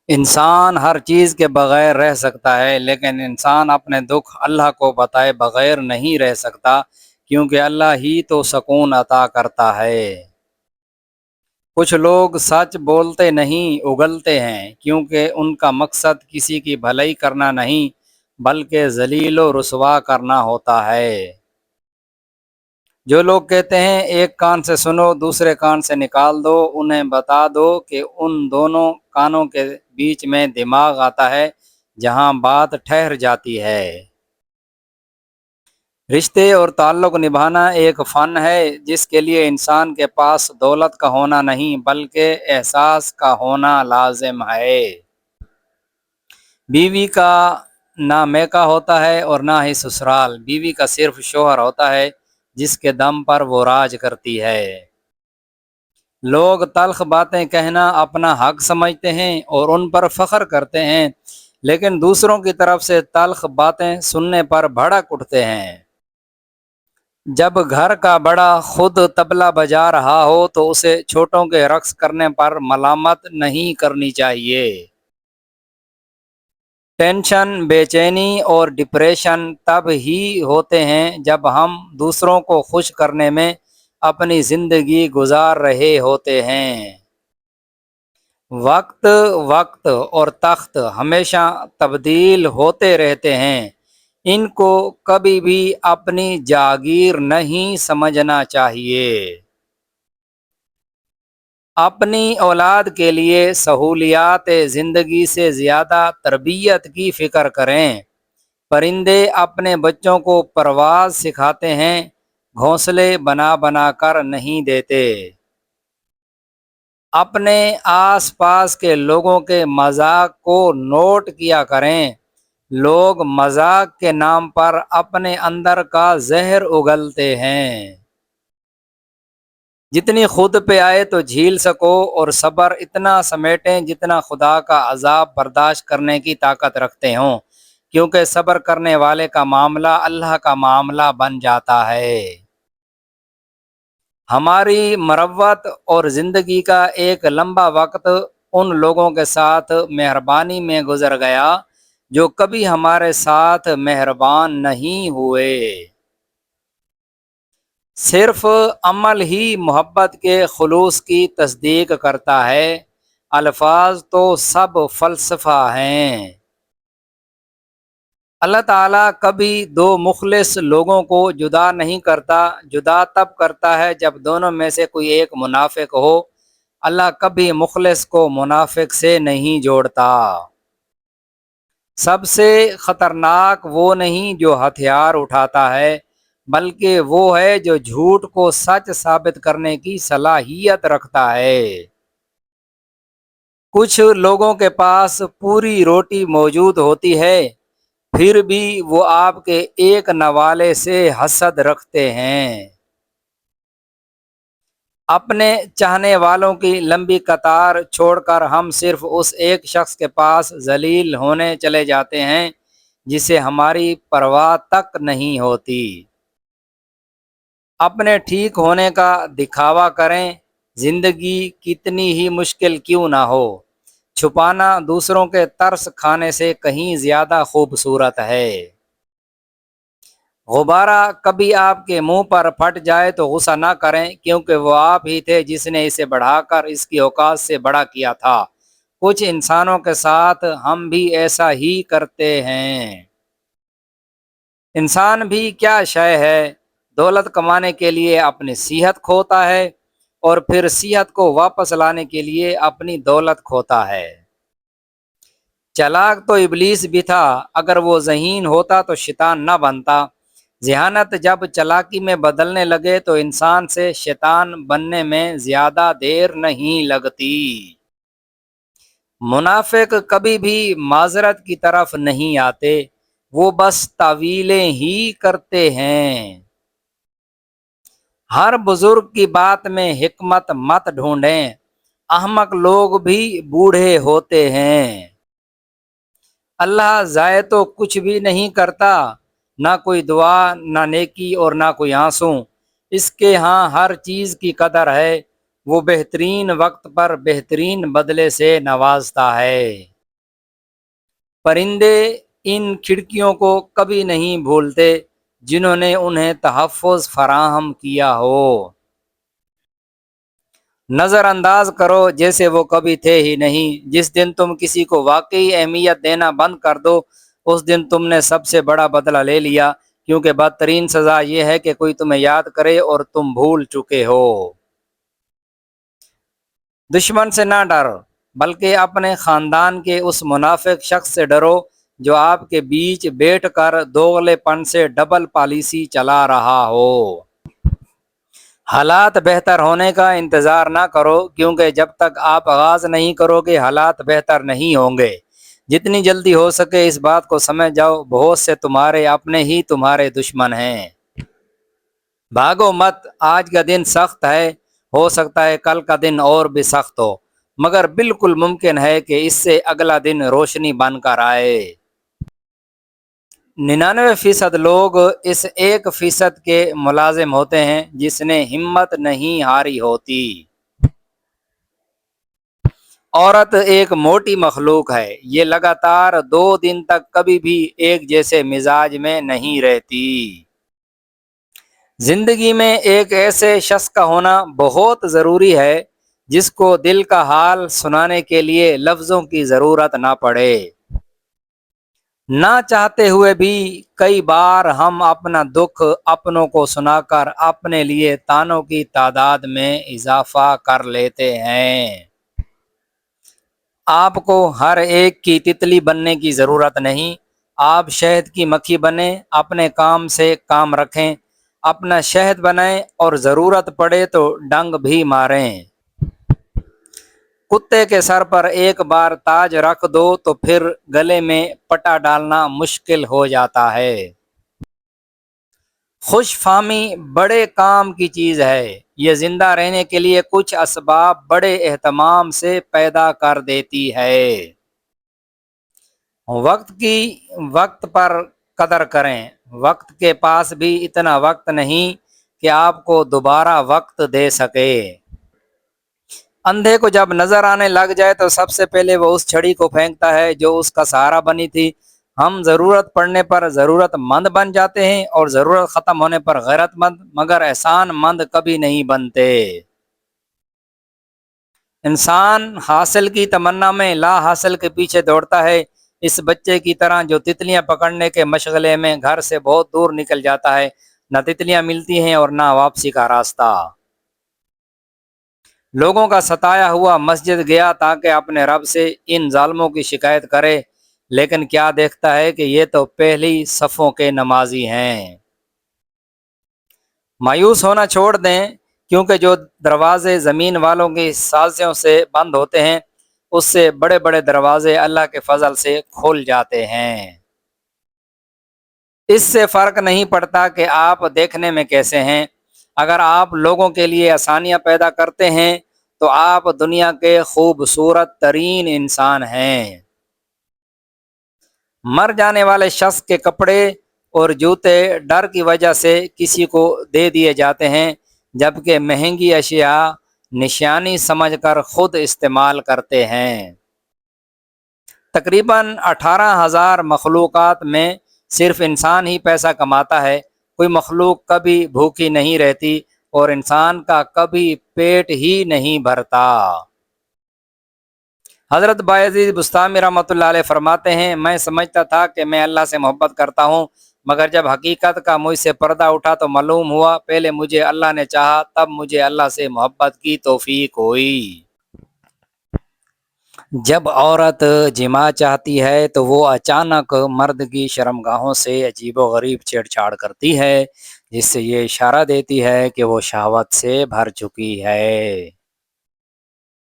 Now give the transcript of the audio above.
انسان ہر چیز کے بغیر رہ سکتا ہے، لیکن انسان اپنے دکھ اللہ کو بتائے بغیر نہیں رہ سکتا، کیونکہ اللہ ہی تو سکون عطا کرتا ہے۔ کچھ لوگ سچ بولتے نہیں اگلتے ہیں، کیونکہ ان کا مقصد کسی کی بھلائی کرنا نہیں بلکہ ذلیل و رسوا کرنا ہوتا ہے۔ جو لوگ کہتے ہیں ایک کان سے سنو دوسرے کان سے نکال دو، انہیں بتا دو کہ ان دونوں کانوں کے بیچ میں دماغ آتا ہے جہاں بات ٹھہر جاتی ہے۔ رشتے اور تعلق نبھانا ایک فن ہے جس کے لیے انسان کے پاس دولت کا ہونا نہیں بلکہ احساس کا ہونا لازم ہے۔ بیوی کا نہ میکا ہوتا ہے اور نہ ہی سسرال، بیوی کا صرف شوہر ہوتا ہے جس کے دم پر وہ راج کرتی ہے۔ لوگ تلخ باتیں کہنا اپنا حق سمجھتے ہیں اور ان پر فخر کرتے ہیں، لیکن دوسروں کی طرف سے تلخ باتیں سننے پر بھڑک اٹھتے ہیں۔ جب گھر کا بڑا خود طبلہ بجا رہا ہو تو اسے چھوٹوں کے رقص کرنے پر ملامت نہیں کرنی چاہیے۔ ٹینشن، بے چینی اور ڈپریشن تب ہی ہوتے ہیں جب ہم دوسروں کو خوش کرنے میں اپنی زندگی گزار رہے ہوتے ہیں۔ وقت وقت اور تخت ہمیشہ تبدیل ہوتے رہتے ہیں، ان کو کبھی بھی اپنی جاگیر نہیں سمجھنا چاہیے۔ اپنی اولاد کے لیے سہولیات زندگی سے زیادہ تربیت کی فکر کریں۔ پرندے اپنے بچوں کو پرواز سکھاتے ہیں، گھونسلے بنا بنا کر نہیں دیتے۔ اپنے آس پاس کے لوگوں کے مذاق کو نوٹ کیا کریں، لوگ مذاق کے نام پر اپنے اندر کا زہر اگلتے ہیں۔ جتنی خود پہ آئے تو جھیل سکو اور صبر اتنا سمیٹیں جتنا خدا کا عذاب برداشت کرنے کی طاقت رکھتے ہوں، کیونکہ صبر کرنے والے کا معاملہ اللہ کا معاملہ بن جاتا ہے۔ ہماری مروت اور زندگی کا ایک لمبا وقت ان لوگوں کے ساتھ مہربانی میں گزر گیا جو کبھی ہمارے ساتھ مہربان نہیں ہوئے۔ صرف عمل ہی محبت کے خلوص کی تصدیق کرتا ہے، الفاظ تو سب فلسفہ ہیں۔ اللہ تعالیٰ کبھی دو مخلص لوگوں کو جدا نہیں کرتا، جدا تب کرتا ہے جب دونوں میں سے کوئی ایک منافق ہو۔ اللہ کبھی مخلص کو منافق سے نہیں جوڑتا۔ سب سے خطرناک وہ نہیں جو ہتھیار اٹھاتا ہے، بلکہ وہ ہے جو جھوٹ کو سچ ثابت کرنے کی صلاحیت رکھتا ہے۔ کچھ لوگوں کے پاس پوری روٹی موجود ہوتی ہے، پھر بھی وہ آپ کے ایک نوالے سے حسد رکھتے ہیں۔ اپنے چاہنے والوں کی لمبی قطار چھوڑ کر ہم صرف اس ایک شخص کے پاس ذلیل ہونے چلے جاتے ہیں جسے ہماری پرواہ تک نہیں ہوتی۔ اپنے ٹھیک ہونے کا دکھاوا کریں، زندگی کتنی ہی مشکل کیوں نہ ہو، چھپانا دوسروں کے ترس کھانے سے کہیں زیادہ خوبصورت ہے۔ غبارہ کبھی آپ کے منہ پر پھٹ جائے تو غصہ نہ کریں، کیونکہ وہ آپ ہی تھے جس نے اسے بڑھا کر اس کی اوقات سے بڑا کیا تھا۔ کچھ انسانوں کے ساتھ ہم بھی ایسا ہی کرتے ہیں۔ انسان بھی کیا شے ہے، دولت کمانے کے لیے اپنی صحت کھوتا ہے اور پھر صحت کو واپس لانے کے لیے اپنی دولت کھوتا ہے۔ چلاک تو ابلیس بھی تھا، اگر وہ ذہین ہوتا تو شیطان نہ بنتا۔ ذہانت جب چلاکی میں بدلنے لگے تو انسان سے شیطان بننے میں زیادہ دیر نہیں لگتی۔ منافق کبھی بھی معذرت کی طرف نہیں آتے، وہ بس تعویلیں ہی کرتے ہیں۔ ہر بزرگ کی بات میں حکمت مت ڈھونڈیں، احمق لوگ بھی بوڑھے ہوتے ہیں۔ اللہ ضائع تو کچھ بھی نہیں کرتا، نہ کوئی دعا، نہ نیکی اور نہ کوئی آنسو۔ اس کے ہاں ہر چیز کی قدر ہے، وہ بہترین وقت پر بہترین بدلے سے نوازتا ہے۔ پرندے ان کھڑکیوں کو کبھی نہیں بھولتے جنہوں نے انہیں تحفظ فراہم کیا ہو۔ نظر انداز کرو جیسے وہ کبھی تھے ہی نہیں۔ جس دن تم کسی کو واقعی اہمیت دینا بند کر دو اس دن تم نے سب سے بڑا بدلہ لے لیا، کیونکہ بدترین سزا یہ ہے کہ کوئی تمہیں یاد کرے اور تم بھول چکے ہو۔ دشمن سے نہ ڈرو بلکہ اپنے خاندان کے اس منافق شخص سے ڈرو جو آپ کے بیچ بیٹھ کر دوغلے پن سے ڈبل پالیسی چلا رہا ہو۔ حالات بہتر ہونے کا انتظار نہ کرو، کیونکہ جب تک آپ آغاز نہیں کرو گے حالات بہتر نہیں ہوں گے۔ جتنی جلدی ہو سکے اس بات کو سمجھ جاؤ، بہت سے تمہارے اپنے ہی تمہارے دشمن ہیں۔ بھاگو مت، آج کا دن سخت ہے، ہو سکتا ہے کل کا دن اور بھی سخت ہو، مگر بالکل ممکن ہے کہ اس سے اگلا دن روشنی بن کر آئے۔ 99% لوگ اس 1% کے ملازم ہوتے ہیں جس نے ہمت نہیں ہاری ہوتی۔ عورت ایک موٹی مخلوق ہے، یہ لگاتار 2 دن تک کبھی بھی ایک جیسے مزاج میں نہیں رہتی۔ زندگی میں ایک ایسے شخص کا ہونا بہت ضروری ہے جس کو دل کا حال سنانے کے لیے لفظوں کی ضرورت نہ پڑے۔ نہ چاہتے ہوئے بھی کئی بار ہم اپنا دکھ اپنوں کو سنا کر اپنے لیے طعنوں کی تعداد میں اضافہ کر لیتے ہیں۔ آپ کو ہر ایک کی تتلی بننے کی ضرورت نہیں، آپ شہد کی مکھی بنیں، اپنے کام سے کام رکھیں، اپنا شہد بنائیں اور ضرورت پڑے تو ڈنگ بھی ماریں۔ کتے کے سر پر ایک بار تاج رکھ دو تو پھر گلے میں پٹا ڈالنا مشکل ہو جاتا ہے۔ خوش فہمی بڑے کام کی چیز ہے، یہ زندہ رہنے کے لیے کچھ اسباب بڑے اہتمام سے پیدا کر دیتی ہے۔ وقت پر قدر کریں، وقت کے پاس بھی اتنا وقت نہیں کہ آپ کو دوبارہ وقت دے سکے۔ اندھے کو جب نظر آنے لگ جائے تو سب سے پہلے وہ اس چھڑی کو پھینکتا ہے جو اس کا سہارا بنی تھی۔ ہم ضرورت پڑنے پر ضرورت مند بن جاتے ہیں اور ضرورت ختم ہونے پر غیرت مند، مگر احسان مند کبھی نہیں بنتے۔ انسان حاصل کی تمنا میں لا حاصل کے پیچھے دوڑتا ہے، اس بچے کی طرح جو تتلیاں پکڑنے کے مشغلے میں گھر سے بہت دور نکل جاتا ہے، نہ تتلیاں ملتی ہیں اور نہ واپسی کا راستہ۔ لوگوں کا ستایا ہوا مسجد گیا تاکہ اپنے رب سے ان ظالموں کی شکایت کرے، لیکن کیا دیکھتا ہے کہ یہ تو پہلی صفوں کے نمازی ہیں۔ مایوس ہونا چھوڑ دیں، کیونکہ جو دروازے زمین والوں کی سازشوں سے بند ہوتے ہیں اس سے بڑے بڑے دروازے اللہ کے فضل سے کھول جاتے ہیں۔ اس سے فرق نہیں پڑتا کہ آپ دیکھنے میں کیسے ہیں، اگر آپ لوگوں کے لیے آسانیاں پیدا کرتے ہیں تو آپ دنیا کے خوبصورت ترین انسان ہیں۔ مر جانے والے شخص کے کپڑے اور جوتے ڈر کی وجہ سے کسی کو دے دیے جاتے ہیں، جبکہ مہنگی اشیاء نشانی سمجھ کر خود استعمال کرتے ہیں۔ تقریباً 18,000 مخلوقات میں صرف انسان ہی پیسہ کماتا ہے، کوئی مخلوق کبھی بھوکی نہیں رہتی اور انسان کا کبھی پیٹ ہی نہیں بھرتا۔ حضرت بایزید بستامی رحمۃ اللہ علیہ فرماتے ہیں، میں سمجھتا تھا کہ میں اللہ سے محبت کرتا ہوں، مگر جب حقیقت کا مجھ سے پردہ اٹھا تو معلوم ہوا پہلے مجھے اللہ نے چاہا، تب مجھے اللہ سے محبت کی توفیق ہوئی۔ جب عورت جماع چاہتی ہے تو وہ اچانک مرد کی شرمگاہوں سے عجیب و غریب چھیڑ چھاڑ کرتی ہے، جس سے یہ اشارہ دیتی ہے کہ وہ شہوت سے بھر چکی ہے۔